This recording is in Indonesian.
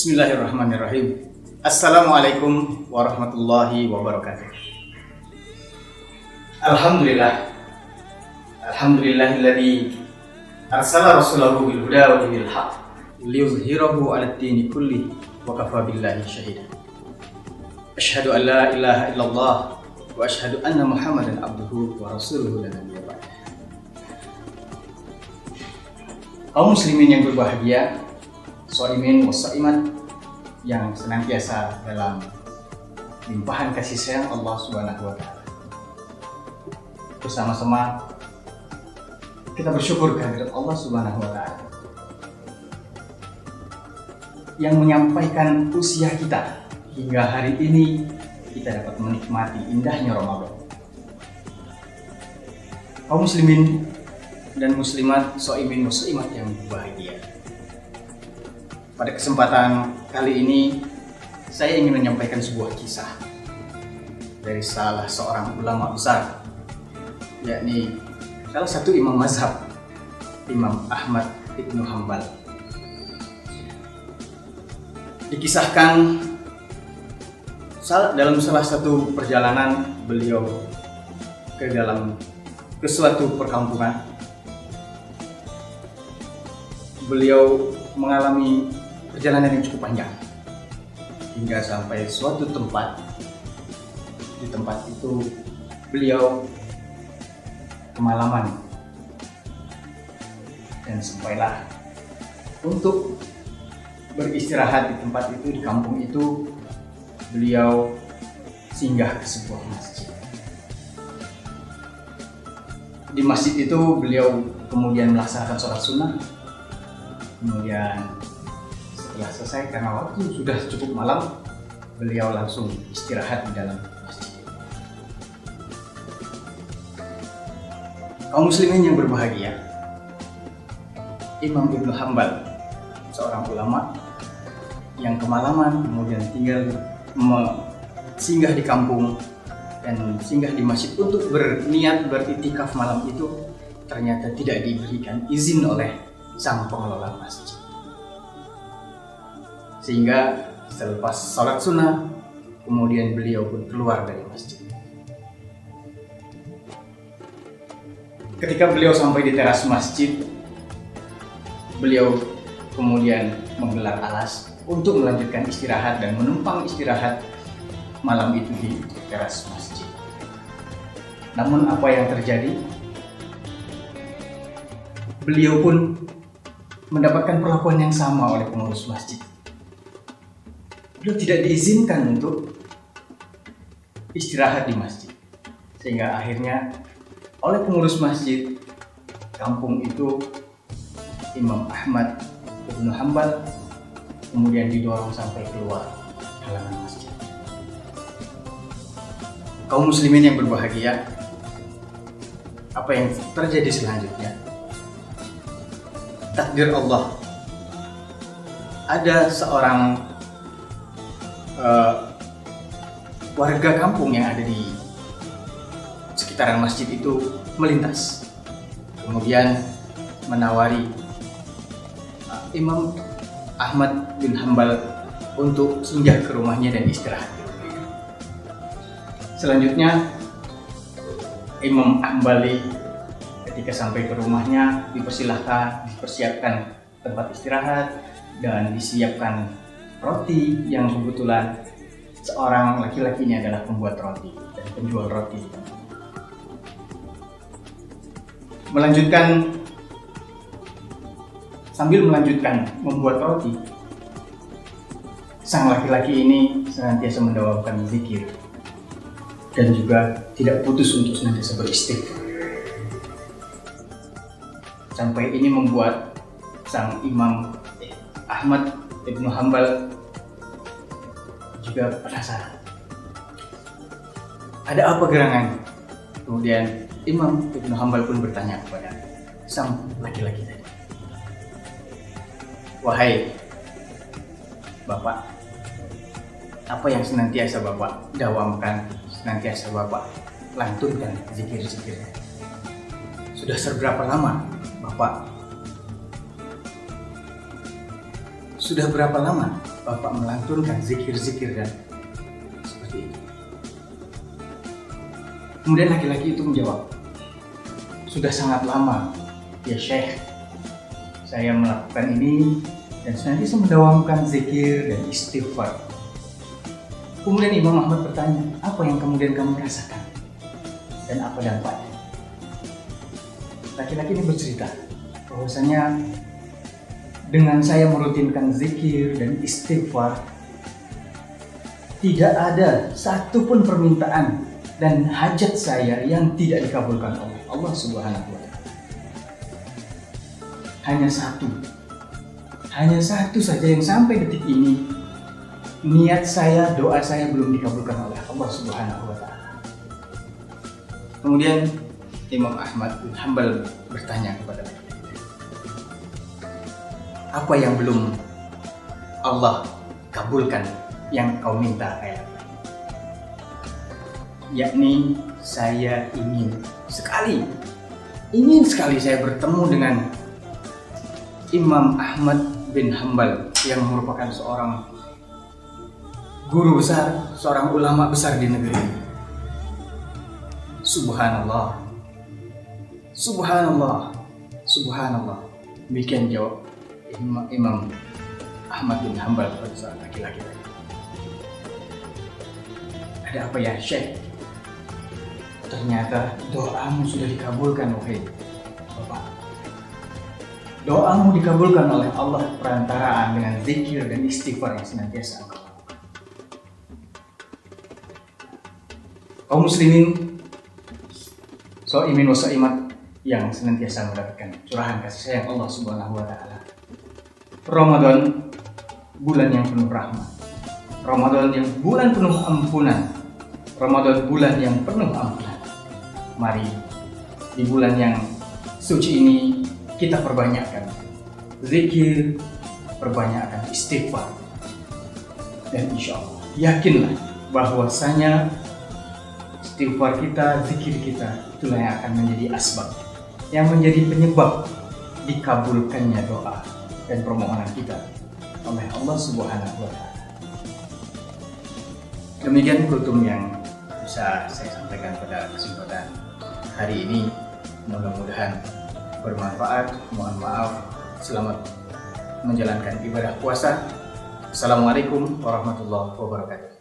Bismillahirrahmanirrahim. Assalamualaikum warahmatullahi wabarakatuh. Alhamdulillahilladzi arsala rasulahu bil huda wa dinil haq liyuzhirahu 'alad dini kulli wa kafa billahi shahida. Asyhadu an la ilaha illallah wa asyhadu anna Muhammadan abduhu wa rasuluhu la nabiyya ba'dah. Kaum muslimin yang berbahagia, shaimin wa shaimat yang senantiasa dalam limpahan kasih sayang Allah Subhanahu wa taala. Bersama-sama kita bersyukur kehadirat Allah Subhanahu wa taala yang menyampaikan usia kita hingga hari ini kita dapat menikmati indahnya Ramadan. Kaum muslimin dan muslimat, shaimin wa shaimat yang berbahagia. Pada kesempatan kali ini, saya ingin menyampaikan sebuah kisah dari salah seorang ulama besar, yakni salah satu imam mazhab, Imam Ahmad Ibnu Hanbal. Dikisahkan dalam salah satu perjalanan beliau ke suatu perkampungan, beliau mengalami perjalanan yang cukup panjang hingga sampai suatu tempat. Di tempat itu beliau kemalaman dan sampailah untuk beristirahat di tempat itu, di kampung itu. Beliau singgah ke sebuah masjid. Di masjid itu beliau kemudian melaksanakan sholat sunnah. Kemudian setelah selesai, karena waktu sudah cukup malam, beliau langsung istirahat di dalam masjid. Kaum muslimin yang berbahagia, Imam Ibnu Hanbal, seorang ulama yang kemalaman, kemudian singgah di kampung dan singgah di masjid untuk berniat beriktikaf malam itu, ternyata tidak diberikan izin oleh sang pengelola masjid. Sehingga selepas sholat sunnah, kemudian beliau pun keluar dari masjid. Ketika beliau sampai di teras masjid, beliau kemudian menggelar alas untuk melanjutkan istirahat dan menumpang istirahat malam itu di teras masjid. Namun apa yang terjadi? Beliau pun mendapatkan perlakuan yang sama oleh pengurus masjid. Beliau tidak diizinkan untuk istirahat di masjid, sehingga akhirnya oleh pengurus masjid kampung itu, Imam Ahmad Ibnu Hanbal, kemudian didorong sampai keluar halaman masjid. Kaum muslimin yang berbahagia, apa yang terjadi selanjutnya? Takdir Allah, ada seorang warga kampung yang ada di sekitaran masjid itu melintas, kemudian menawari Imam Ahmad bin Hanbal untuk singgah ke rumahnya dan istirahat. Selanjutnya Imam Hanbali ketika sampai ke rumahnya dipersiapkan tempat istirahat dan disiapkan roti yang kebetulan seorang laki-laki ini adalah pembuat roti dan penjual roti. Sambil melanjutkan membuat roti, sang laki-laki ini senantiasa mendawamkan zikir dan juga tidak putus untuk senantiasa beristighfar. Sampai ini membuat sang Imam Ahmad Ibnu Hanbal juga penasaran. Ada apa gerangan? Kemudian Imam Ibnu Hanbal pun bertanya kepada sang laki-laki tadi, "Wahai Bapak, apa yang senantiasa Bapak dawamkan, senantiasa Bapak lantunkan zikir-zikirnya? Sudah seberapa lama Bapak sudah berapa lama Bapak melantunkan zikir-zikir dan seperti itu? Kemudian laki-laki itu menjawab, sudah sangat lama ya Syekh, saya melakukan ini dan senantiasa mendawamkan zikir dan istighfar. Kemudian Imam Ahmad bertanya, apa yang kemudian kamu rasakan dan apa dampaknya? Laki-laki ini bercerita bahwasanya dengan saya merutinkan zikir dan istighfar, tidak ada satupun permintaan dan hajat saya yang tidak dikabulkan oleh Allah Subhanahu wa Ta'ala. Hanya satu saja yang sampai detik ini niat saya, doa saya belum dikabulkan oleh Allah Subhanahu wa Ta'ala. Kemudian Imam Ahmad bin Hanbal bertanya kepada laki-laki, apa yang belum Allah kabulkan yang kau minta kayak? Yakni saya ingin sekali saya bertemu dengan Imam Ahmad bin Hanbal yang merupakan seorang guru besar, seorang ulama besar di negeri ini. Subhanallah, demikian jawab Imam Ahmad bin Hanbal pada saat laki-laki tadi. Ada apa ya Syekh? Ternyata doamu sudah dikabulkan wahai Bapak. Doamu dikabulkan oleh Allah perantaraan dengan zikir dan istighfar yang senantiasa engkau lakukan. Kaum muslimin, shaimin wa shaimat yang senantiasa mendapatkan curahan kasih sayang Allah Subhanahu wa Ta'ala. Ramadan, bulan yang penuh rahmat. Ramadan yang bulan penuh ampunan. Ramadan bulan yang penuh ampunan. Mari di bulan yang suci ini kita perbanyakkan zikir, perbanyakkan istighfar, dan insya Allah yakinlah bahwasanya istighfar kita, zikir kita itulah yang akan menjadi asbab, yang menjadi penyebab dikabulkannya doa dan permohonan kita oleh Allah Subhanahu wa Ta'ala. Demikian kultum yang bisa saya sampaikan pada kesempatan hari ini. Mudah-mudahan bermanfaat. Mohon maaf. Selamat menjalankan ibadah puasa. Assalamualaikum warahmatullahi wabarakatuh.